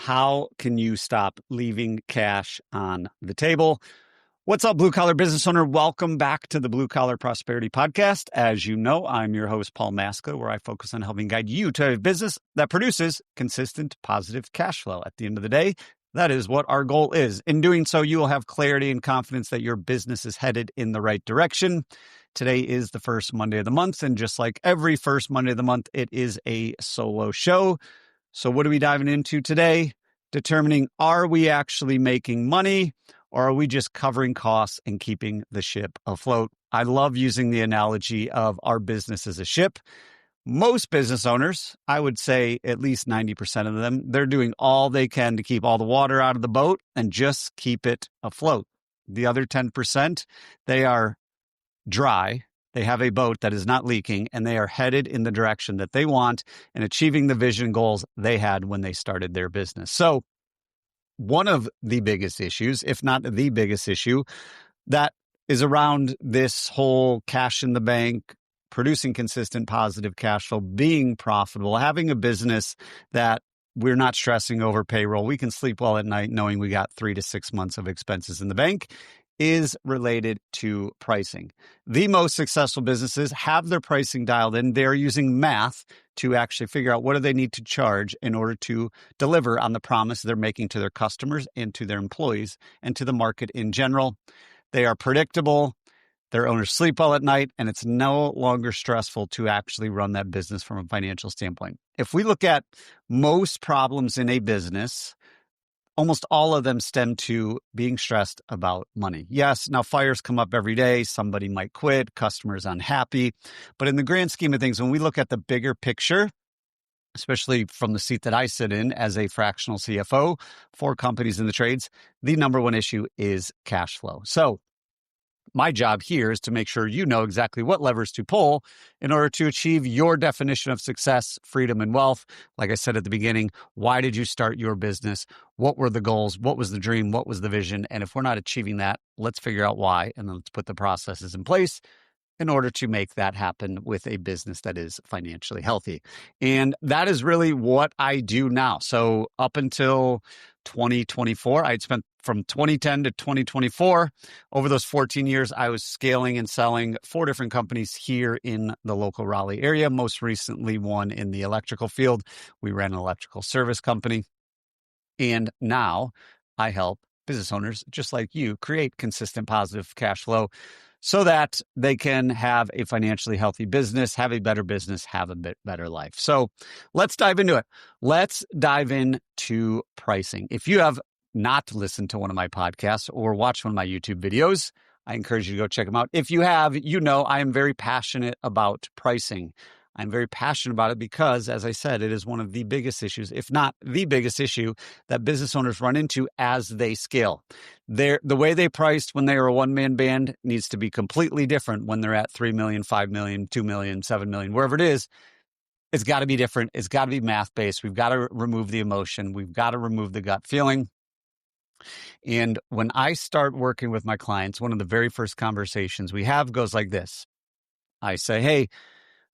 how can you stop leaving cash on the table? What's up, blue collar business owner? Welcome back to the Blue Collar Prosperity Podcast. As you know, I'm your host, Paul Maskill, where I focus on helping guide you to a business that produces consistent positive cash flow. At the end of the day, that is what our goal is. In doing so, you will have clarity and confidence that your business is headed in the right direction. Today is the first Monday of the month, and just like every first Monday of the month, it is a solo show. So what are we diving into today? Determining, are we actually making money, or are we just covering costs and keeping the ship afloat? I love using the analogy of our business as a ship. Most business owners, I would say at least 90% of them, they're doing all they can to keep all the water out of the boat and just keep it afloat. The other 10%, they are dry. They have a boat that is not leaking, and they are headed in the direction that they want and achieving the vision goals they had when they started their business. So one of the biggest issues, if not the biggest issue, that is around this whole cash in the bank, producing consistent positive cash flow, being profitable, having a business that we're not stressing over payroll. We can sleep well at night knowing we got 3 to 6 months of expenses in the bank, is related to pricing. The most successful businesses have their pricing dialed in. They're using math to actually figure out what do they need to charge in order to deliver on the promise they're making to their customers and to their employees and to the market in general. They are predictable. Their owners sleep well at night, and it's no longer stressful to actually run that business from a financial standpoint. If we look at most problems in a business, almost all of them stem to being stressed about money. Yes, now fires come up every day. Somebody might quit, customers unhappy. But in the grand scheme of things, when we look at the bigger picture, especially from the seat that I sit in as a fractional CFO for companies in the trades, the number one issue is cash flow. So my job here is to make sure you know exactly what levers to pull in order to achieve your definition of success, freedom, and wealth. Like I said at the beginning, why did you start your business? What were the goals? What was the dream? What was the vision? And if we're not achieving that, let's figure out why, and then let's put the processes in place in order to make that happen with a business that is financially healthy. And that is really what I do now. So up until 2024, I'd spent from 2010 to 2024. Over those 14 years, I was scaling and selling 4 different companies here in the local Raleigh area, most recently one in the electrical field. We ran an electrical service company. And now I help business owners just like you create consistent positive cash flow so that they can have a financially healthy business, have a better business, have a bit better life. So let's dive into it. Let's dive into pricing. If you have not listened to one of my podcasts or watched one of my YouTube videos, I encourage you to go check them out. If you have, you know I am very passionate about pricing. I'm very passionate about it because, as I said, it is one of the biggest issues, if not the biggest issue, that business owners run into as they scale. The way they priced when they were a one-man band needs to be completely different when they're at 3 million, 5 million, 2 million, 7 million, wherever it is. It's got to be different. It's got to be math-based. We've got to remove the emotion. We've got to remove the gut feeling. And when I start working with my clients, one of the very first conversations we have goes like this. I say, hey,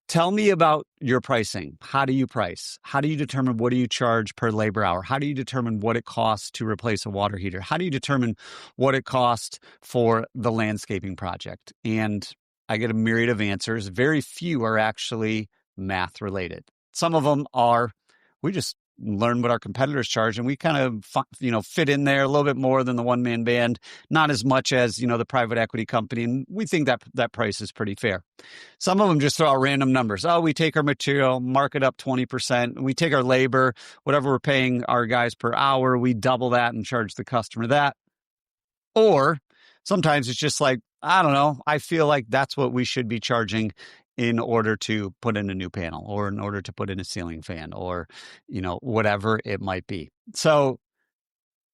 tell me about your pricing. How do you price? How do you determine what do you charge per labor hour? How do you determine what it costs to replace a water heater? How do you determine what it costs for the landscaping project? And I get a myriad of answers. Very few are actually math related. Some of them are, we just learn what our competitors charge, and we kind of, fit in there a little bit more than the one-man band, not as much as, the private equity company. And we think that price is pretty fair. Some of them just throw out random numbers. Oh, we take our material, mark it up 20%. We take our labor, whatever we're paying our guys per hour, we double that and charge the customer that. Or sometimes it's just like, I don't know, I feel like that's what we should be charging in order to put in a new panel or in order to put in a ceiling fan or, whatever it might be. So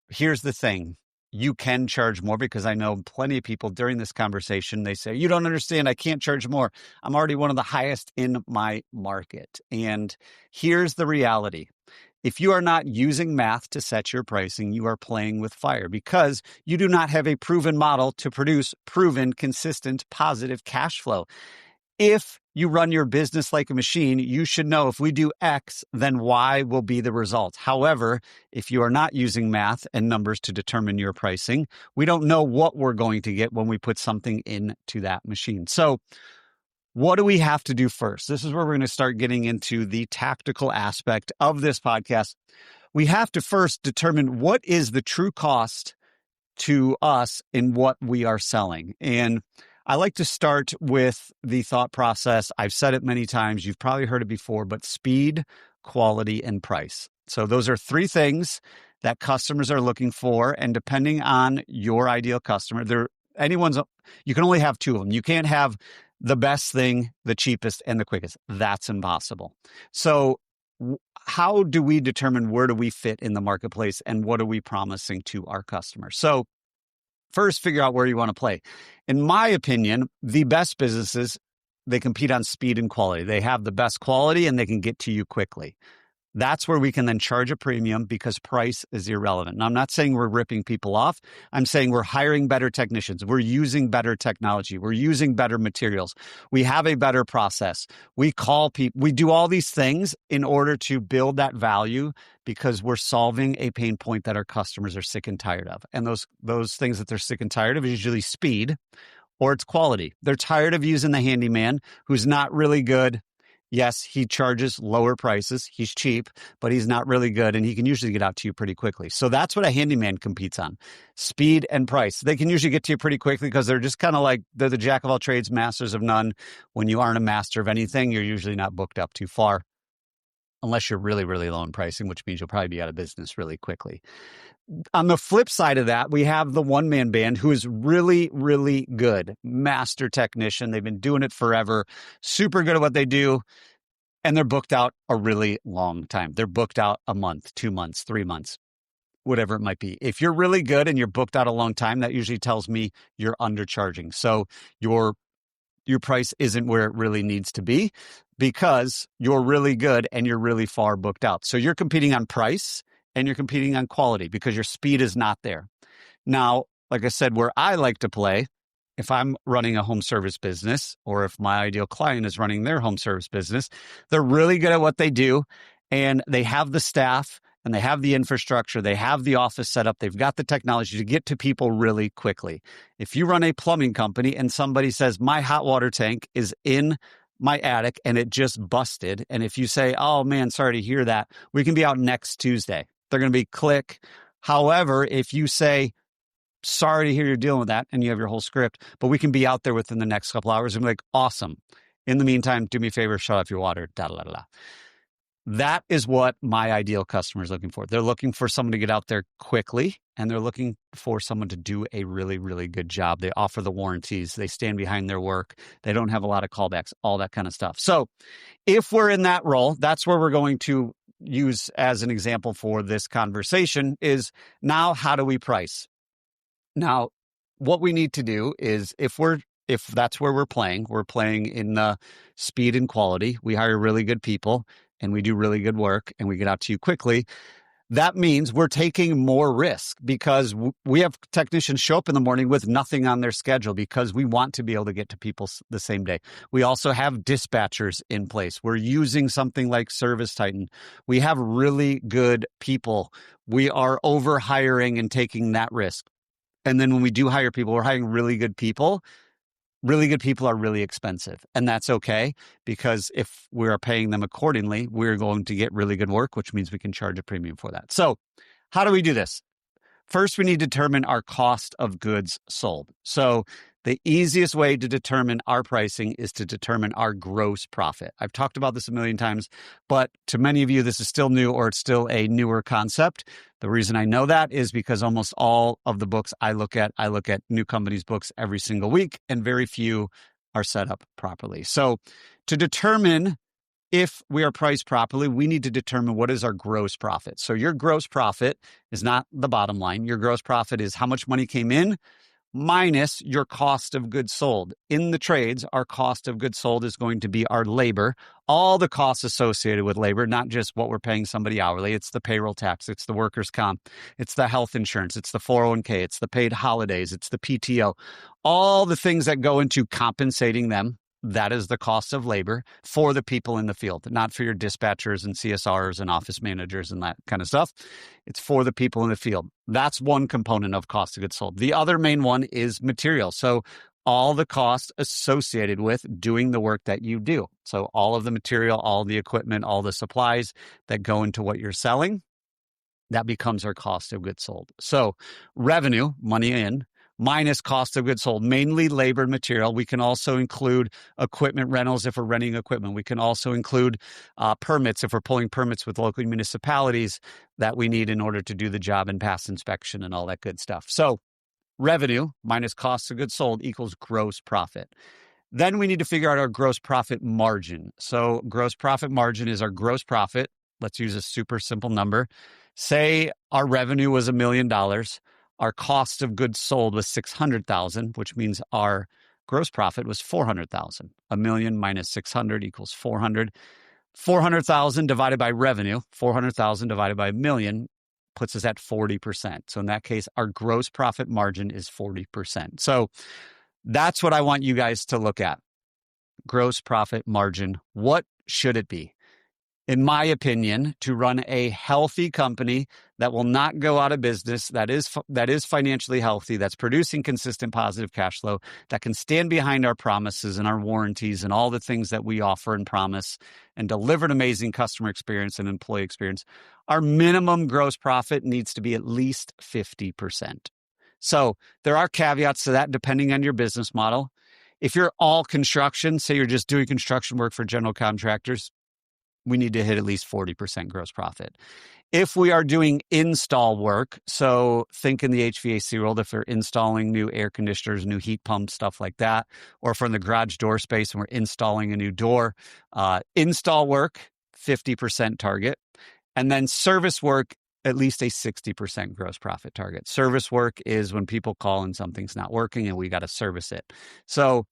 here's the thing. You can charge more, because I know plenty of people during this conversation, they say, you don't understand. I can't charge more. I'm already one of the highest in my market. And here's the reality. If you are not using math to set your pricing, you are playing with fire, because you do not have a proven model to produce proven, consistent, positive cash flow. If you run your business like a machine, you should know if we do X, then Y will be the result. However, if you are not using math and numbers to determine your pricing, we don't know what we're going to get when we put something into that machine. So what do we have to do first? This is where we're going to start getting into the tactical aspect of this podcast. We have to first determine what is the true cost to us in what we are selling. And I like to start with the thought process. I've said it many times. You've probably heard it before, but speed, quality, and price. So those are three things that customers are looking for. And depending on your ideal customer, you can only have two of them. You can't have the best thing, the cheapest, and the quickest. That's impossible. So how do we determine where do we fit in the marketplace and what are we promising to our customers? So first, figure out where you want to play. In my opinion, the best businesses, they compete on speed and quality. They have the best quality and they can get to you quickly. That's where we can then charge a premium because price is irrelevant. Now, I'm not saying we're ripping people off. I'm saying we're hiring better technicians. We're using better technology. We're using better materials. We have a better process. We call people. We do all these things in order to build that value because we're solving a pain point that our customers are sick and tired of. And those things that they're sick and tired of is usually speed or it's quality. They're tired of using the handyman who's not really good. Yes, he charges lower prices. He's cheap, but he's not really good, and he can usually get out to you pretty quickly. So that's what a handyman competes on, speed and price. They can usually get to you pretty quickly because they're just kind of like they're the jack of all trades, masters of none. When you aren't a master of anything, you're usually not booked up too far unless you're really, really low in pricing, which means you'll probably be out of business really quickly. On the flip side of that, we have the one-man band who is really, really good. Master technician. They've been doing it forever. Super good at what they do. And they're booked out a really long time. They're booked out a month, 2 months, 3 months, whatever it might be. If you're really good and you're booked out a long time, that usually tells me you're undercharging. So your price isn't where it really needs to be because you're really good and you're really far booked out. So you're competing on price and you're competing on quality because your speed is not there. Now, like I said, where I like to play, if I'm running a home service business or if my ideal client is running their home service business, they're really good at what they do and they have the staff and they have the infrastructure, they have the office set up, they've got the technology to get to people really quickly. If you run a plumbing company and somebody says, my hot water tank is in my attic and it just busted, and if you say, oh man, sorry to hear that, we can be out next Tuesday. They're going to be click. However, if you say, sorry to hear you're dealing with that, and you have your whole script, but we can be out there within the next couple hours, and be like, awesome. In the meantime, do me a favor, shut off your water, da-da-da-da. That is what my ideal customer is looking for. They're looking for someone to get out there quickly, and they're looking for someone to do a really, really good job. They offer the warranties. They stand behind their work. They don't have a lot of callbacks, all that kind of stuff. So if we're in that role, that's where we're going to use as an example for this conversation is now how do we price? Now, what we need to do is if that's where we're playing in the speed and quality, we hire really good people and we do really good work and we get out to you quickly. That means we're taking more risk because we have technicians show up in the morning with nothing on their schedule because we want to be able to get to people the same day. We also have dispatchers in place. We're using something like Service Titan. We have really good people. We are over hiring and taking that risk. And then when we do hire people, we're hiring really good people. Really good people are really expensive. And that's okay because if we are paying them accordingly, we're going to get really good work, which means we can charge a premium for that. So how do we do this? First, we need to determine our cost of goods sold. So the easiest way to determine our pricing is to determine our gross profit. I've talked about this a million times, but to many of you, this is still new or it's still a newer concept. The reason I know that is because almost all of the books I look at new companies' books every single week, and very few are set up properly. So to determine if we are priced properly, we need to determine what is our gross profit. So your gross profit is not the bottom line. Your gross profit is how much money came in minus your cost of goods sold. In the trades, our cost of goods sold is going to be our labor, all the costs associated with labor, not just what we're paying somebody hourly. It's the payroll tax, it's the workers' comp, it's the health insurance, it's the 401k, it's the paid holidays, it's the PTO, all the things that go into compensating them that is the cost of labor for the people in the field, not for your dispatchers and CSRs and office managers and that kind of stuff. It's for the people in the field. That's one component of cost of goods sold. The other main one is material. So all the costs associated with doing the work that you do. So all of the material, all the equipment, all the supplies that go into what you're selling, that becomes our cost of goods sold. So revenue, money in, minus cost of goods sold, mainly labor and material. We can also include equipment rentals if we're renting equipment. We can also include permits if we're pulling permits with local municipalities that we need in order to do the job and pass inspection and all that good stuff. So revenue minus cost of goods sold equals gross profit. Then we need to figure out our gross profit margin. So gross profit margin is our gross profit. Let's use a super simple number. Say our revenue was $1 million. Our cost of goods sold was $600,000, which means our gross profit was $400,000. $1 million minus 600 equals 400. 400,000 divided by revenue, 400,000 divided by $1 million puts us at 40%. So in that case, our gross profit margin is 40%. So that's what I want you guys to look at. Gross profit margin. What should it be? In my opinion, to run a healthy company that will not go out of business, that is financially healthy, that's producing consistent positive cash flow, that can stand behind our promises and our warranties and all the things that we offer and promise and deliver an amazing customer experience and employee experience, our minimum gross profit needs to be at least 50%. So there are caveats to that depending on your business model. If you're all construction, say you're just doing construction work for general contractors, we need to hit at least 40% gross profit. If we are doing install work, so think in the HVAC world, if we're installing new air conditioners, new heat pumps, stuff like that, or if we're in the garage door space and we're installing a new door, install work, 50% target. And then service work, at least a 60% gross profit target. Service work is when people call and something's not working and we got to service it. So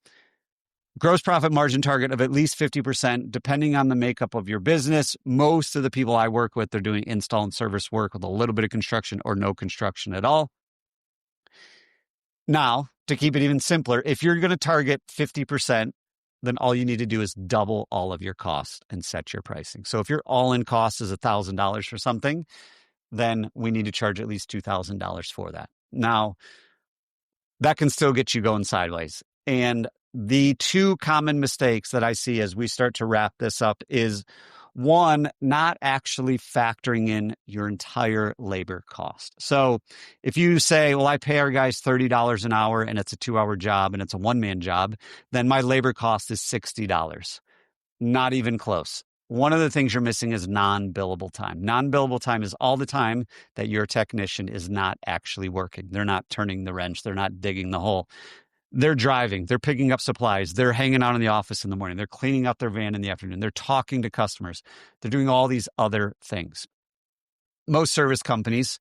gross profit margin target of at least 50%, depending on the makeup of your business. Most of the people I work with, they're doing install and service work with a little bit of construction or no construction at all. Now, to keep it even simpler, if you're going to target 50%, then all you need to do is double all of your costs and set your pricing. So if your all-in cost is $1,000 for something, then we need to charge at least $2,000 for that. Now, that can still get you going sideways. And the two common mistakes that I see as we start to wrap this up is, one, not actually factoring in your entire labor cost. So if you say, well, I pay our guys $30 an hour and it's a 2-hour job and it's a one-man job, then my labor cost is $60. Not even close. One of the things you're missing is non-billable time. Non-billable time is all the time that your technician is not actually working. They're not turning the wrench. They're not digging the hole. They're driving, they're picking up supplies, they're hanging out in the office in the morning, they're cleaning out their van in the afternoon, they're talking to customers, they're doing all these other things. Most service companies,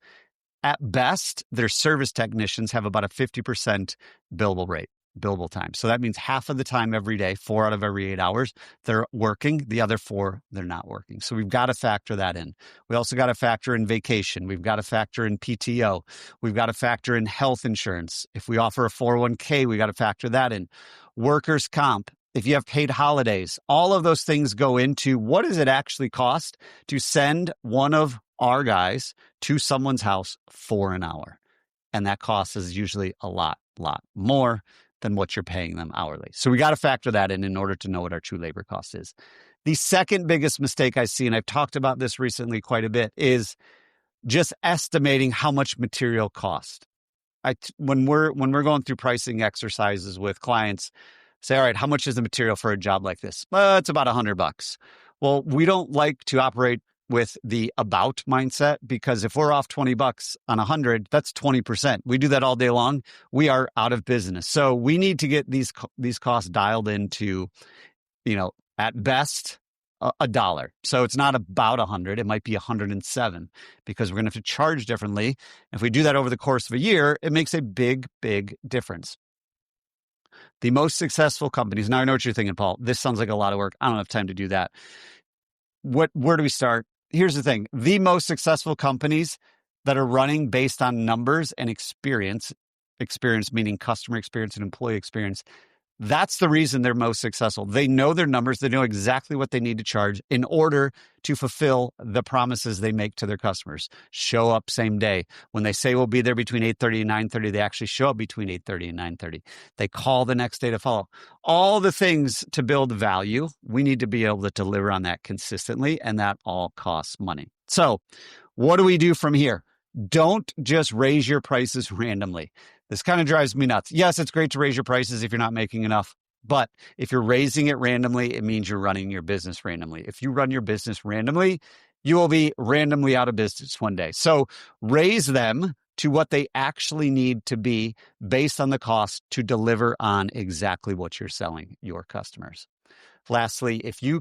at best, their service technicians have about a 50% billable time. So that means half of the time every day, 4 out of every 8 hours, they're working. The other 4, they're not working. So we've got to factor that in. We also got to factor in vacation. We've got to factor in PTO. We've got to factor in health insurance. If we offer a 401k, we got to factor that in. Workers' comp. If you have paid holidays, all of those things go into what does it actually cost to send one of our guys to someone's house for an hour? And that cost is usually a lot more than what you're paying them hourly. So we got to factor that in order to know what our true labor cost is. The second biggest mistake I see, and I've talked about this recently quite a bit, is just estimating how much material cost. When we're going through pricing exercises with clients, say, all right, how much is the material for a job like this? It's about $100. Well, we don't like to operate with the about mindset, because if we're off $20 on 100, that's 20%. We do that all day long. We are out of business. So we need to get these costs dialed into, at best $1. So it's not about 100. It might be 107, because we're going to have to charge differently. If we do that over the course of a year, it makes a big, big difference. The most successful companies, now I know what you're thinking, Paul, this sounds like a lot of work. I don't have time to do that. Where do we start? Here's the thing. The most successful companies that are running based on numbers and experience meaning customer experience and employee experience, That's the reason they're most successful. They know their numbers. They know exactly what they need to charge in order to fulfill the promises they make to their customers. Show up same day. When they say we'll be there between 8:30 and 9:30, they actually show up between 8:30 and 9:30. They call the next day to follow. All the things to build value, we need to be able to deliver on that consistently, and that all costs money. So what do we do from here? Don't just raise your prices randomly. This kind of drives me nuts. Yes, it's great to raise your prices if you're not making enough. But if you're raising it randomly, it means you're running your business randomly. If you run your business randomly, you will be randomly out of business one day. So raise them to what they actually need to be based on the cost to deliver on exactly what you're selling your customers. Lastly, if you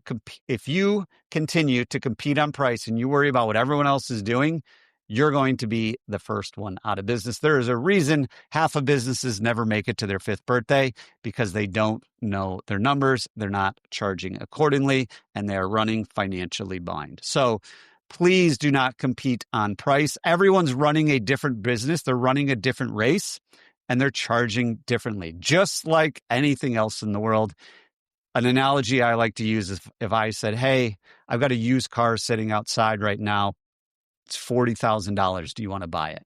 continue to compete on price and you worry about what everyone else is doing, you're going to be the first one out of business. There is a reason half of businesses never make it to their 5th birthday, because they don't know their numbers, they're not charging accordingly, and they're running financially blind. So please do not compete on price. Everyone's running a different business. They're running a different race, and they're charging differently, just like anything else in the world. An analogy I like to use is if I said, hey, I've got a used car sitting outside right now. It's $40,000. Do you want to buy it?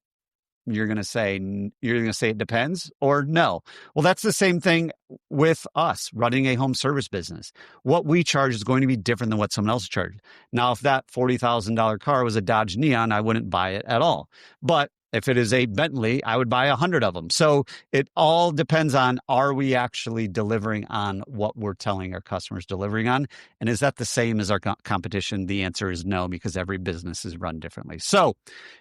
You're going to say it depends, or no. Well, that's the same thing with us running a home service business. What we charge is going to be different than what someone else charged. Now, if that $40,000 car was a Dodge Neon, I wouldn't buy it at all. But if it is a Bentley, I would buy 100 of them. So it all depends on, are we actually delivering on what we're telling our customers delivering on? And is that the same as our competition? The answer is no, because every business is run differently. So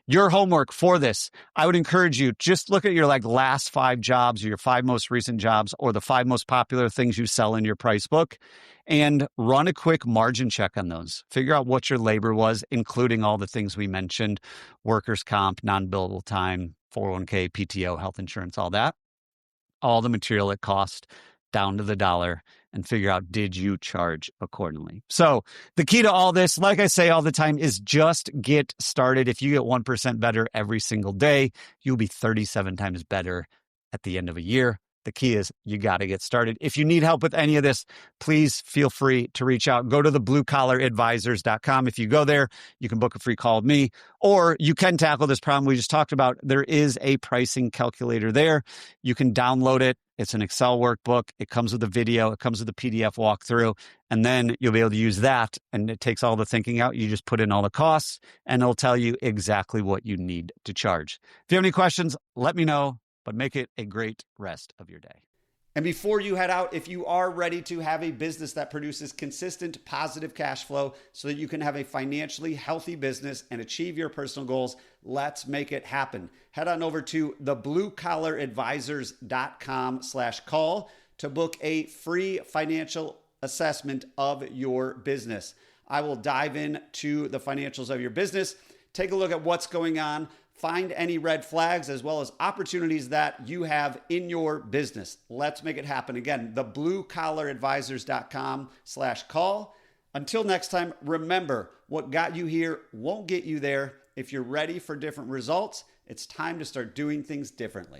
your homework for this, I would encourage you, just look at your last 5 jobs, or your 5 most recent jobs, or the 5 most popular things you sell in your price book, and run a quick margin check on those. Figure out what your labor was, including all the things we mentioned: workers' comp, non-billable time, 401k, PTO, health insurance, all that. All the material it cost down to the dollar, and figure out, did you charge accordingly? So the key to all this, like I say all the time, is just get started. If you get 1% better every single day, you'll be 37 times better at the end of a year. The key is you got to get started. If you need help with any of this, please feel free to reach out. Go to the bluecollaradvisors.com. If you go there, you can book a free call with me, or you can tackle this problem we just talked about. There is a pricing calculator there. You can download it. It's an Excel workbook. It comes with a video. It comes with a PDF walkthrough, and then you'll be able to use that. And it takes all the thinking out. You just put in all the costs, and it'll tell you exactly what you need to charge. If you have any questions, let me know. But make it a great rest of your day. And before you head out, if you are ready to have a business that produces consistent positive cash flow so that you can have a financially healthy business and achieve your personal goals, let's make it happen. Head on over to thebluecollaradvisors.com/call to book a free financial assessment of your business. I will dive into the financials of your business, take a look at what's going on, find any red flags, as well as opportunities that you have in your business. Let's make it happen. Again, thebluecollaradvisors.com/call. Until next time, remember, what got you here won't get you there. If you're ready for different results, it's time to start doing things differently.